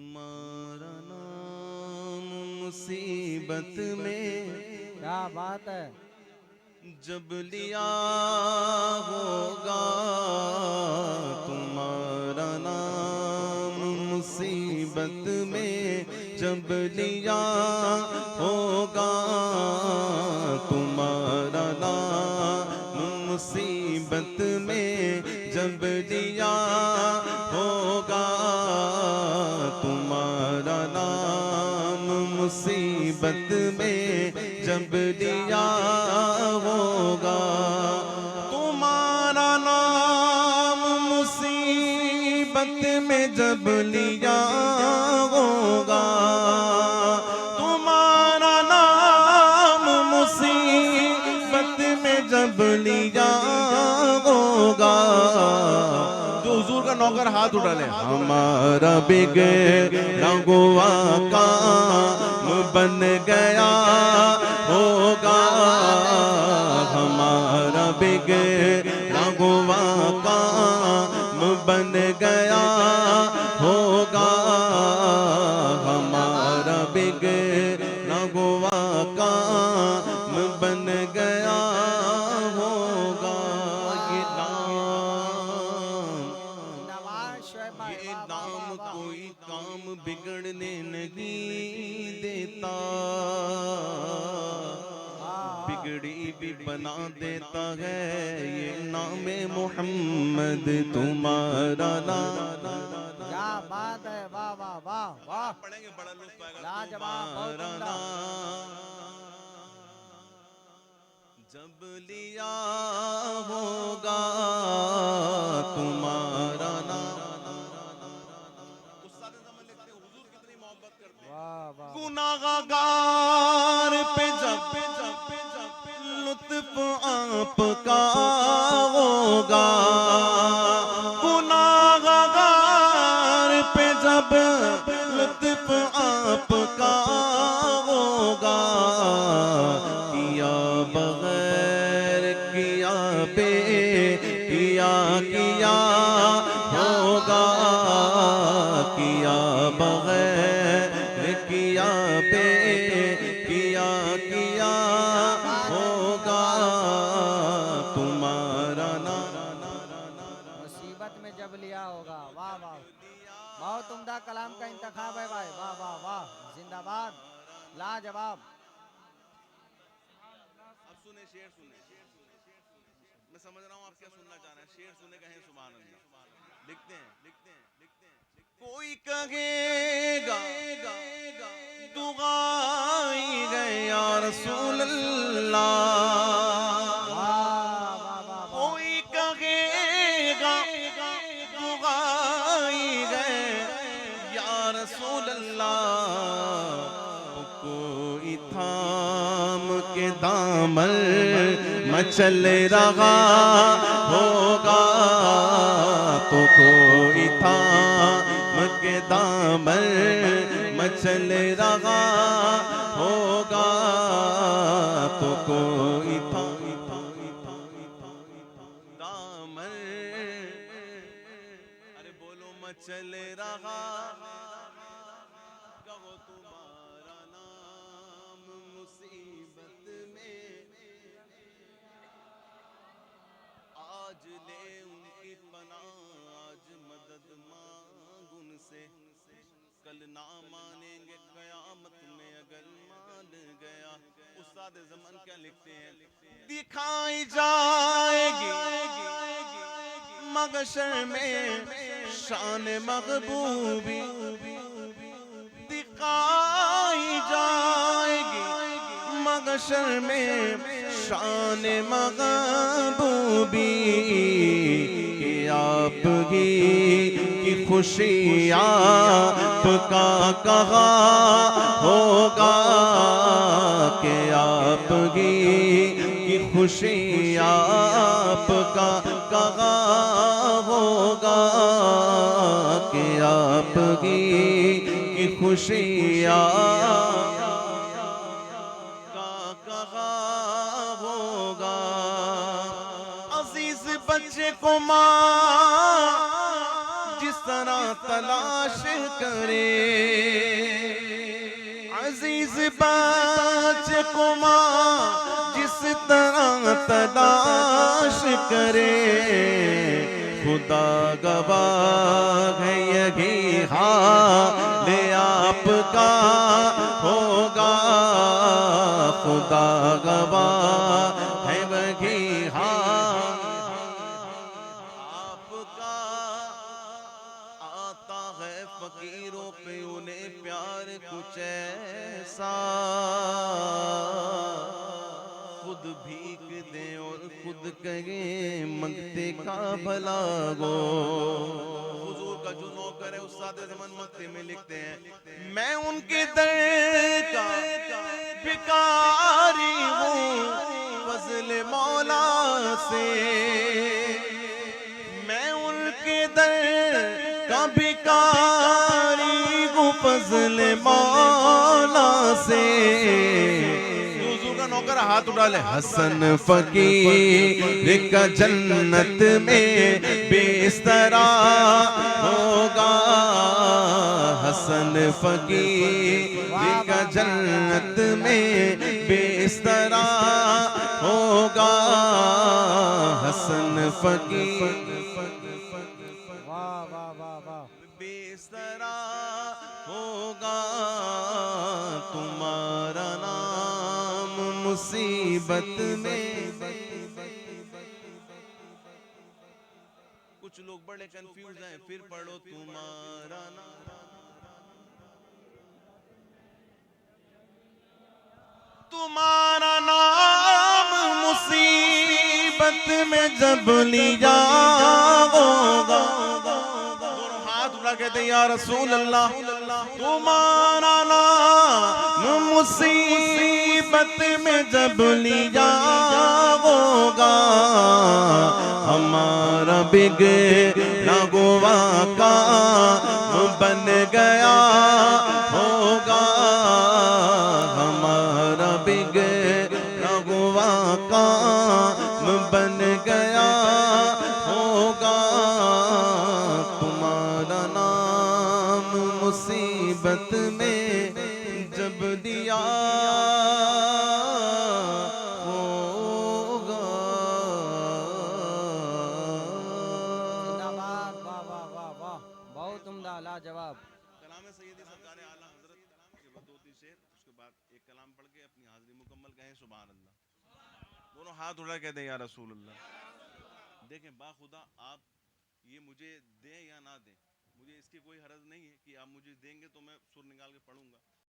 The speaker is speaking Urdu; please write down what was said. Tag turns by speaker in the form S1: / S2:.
S1: تمہارا نام مصیبت میں
S2: کیا بات ہے
S1: جب لیا ہوگا، تمہارا نام مصیبت میں جب لیا ہوگا، تمہارا نام مصیبت میں جب لیا ہوگا، تمہارا نام مصیبت میں جب لیا ہوگا، تمہارا نام مصیبت میں جب لیا ہوگا، تمہارا نام مصیبت میں جب لیا ہوگا، جو حضور کا نوکر ہاتھ اٹھا لے، ہمارا بگڑا ہوا کام بن گیا ہوگا، ہمارا بگڑا ہوا کام بن گیا ہوگا، ہمارا بگڑا ہوا کام بن گیا ہوگا، یہ نام کوئی کام بگڑنے نہیں دیتا، بگڑی بھی بنا دیتا ہے، یہ نام محمد تمہارا نام،
S2: کیا بات ہے، واہ واہ واہ واہ،
S1: پڑھیں گے بڑا لطف آئے گا،
S2: لاجواب، بہت
S1: تمہارا
S2: عمدہ۔
S1: نام جب لیا ہوگا، تمہارا نام، استاد زمان لکھتے ہیں حضور کتنی محبت کرتے ہیں،
S2: واہ واہ،
S1: گناہگار پہ جب لطف آپ کا ہوگا، گناہگار پہ جب لطف آپ کا ہوگا، کیا بغیر کیا بے کیا کیا ہوگا، کیا بغیر کیا بے کیا کیا ہوگا، تمہارا نام
S2: مصیبت میں جب لیا ہوگا، واہ واہ، بہت عمدہ کلام کا انتخاب ہے بھائی، واہ واہ واہ، زندہ باد، لاجواب۔
S1: اب سنیں، شعر سنیں، میں سمجھ رہا ہوں آپ کیا سننا چاہ رہے ہیں، شعر سنیں، کہیں سبحان اللہ، لکھتے ہیں، کوئی کہے گا دعائی گئے یا رسول اللہ، کوئی کہے گا دعائی گئے یا رسول اللہ، کوئی تھام کے دامن مچل رہا ہوگا، تو کوئی تھام کے دامن مچل رہا ہوگا، تو کوئی دامن، ارے بولو مچل رہا، کہو تمہارا نام مصیبت میں آج لے ان کی پناہ، آج مدد مانگ ان سے، کل نہ مانیں گے قیامت میں اگر مان گیا، استاد زمان کیا لکھتے ہیں، دکھائی جائے گی محشر میں شان محبوبی، دکھائی جائے گی محشر میں شان محبوبی، کہ آپ کی خوشی آپ کا کہا ہوگا، کہ آپ کی خوشی آپ کا کہا ہوگا، کہ آپ کی خوشی آپ کا کہا ہوگا، عزیز بچے کو ماں جس طرح تلاش کرے عزیز بچ کو ماں جس طرح تلاش کرے خدا گواہ ہے یہی حال آپ کا ہوگا خدا گواہ ہے وہی حال آپ کا آتا ہے فقیروں پہ انہیں پیار کچھ ایسا خود بھیک دیں اور خود کہیں منگتے کا بھلا گو حضور کا جو نوکر ہے استاد زمان مکتے میں لکھتے ہیں میں ان کے در کا بھکاری ہوں فضل مولا سے میں ان کے در کا بھکاری ہوں فضل مولا سے نوکر ہاتھ اٹھا لے حسن فقیر کا جنت میں بسترا ہوگا حسن فقیر کا جنت میں بسترا ہوگا حسن فقیر
S2: واہ واہ واہ واہ
S1: بسترا ہوگا تمہارا نام مصیبت میں کچھ لوگ بڑے کنفیوز ہیں پھر پڑھو تمہارا نام تمہارا نام مصیبت میں جب لیا ہوگا دونوں ہاتھ اٹھا کہتے ہیں یا رسول اللہ تمہارا نام مصیبت میں جب لیا ہوگا ہمارا بگڑا گوا کام بن گیا ہوگا ہمارا بگڑا گوا کام بن گیا ہوگا تمہارا نام مصیبت میں جب دیا ہوگا
S2: زندہ باد واہ واہ واہ واہ بہت عمدہ لاجواب
S1: کلام سیدی سرکار اعلیٰ حضرت کے بعد 2-3 شعر اس کے بعد ایک کلام پڑھ کے اپنی حاضری مکمل کہیں سبحان اللہ دونوں ہاتھ اٹھا کہتے ہیں یا رسول اللہ دیکھیں با خدا آپ یہ مجھے دیں یا نہ دیں مجھے اس کی کوئی حرج نہیں ہے کہ آپ مجھے دیں گے تو میں سر نکال کے پڑھوں گا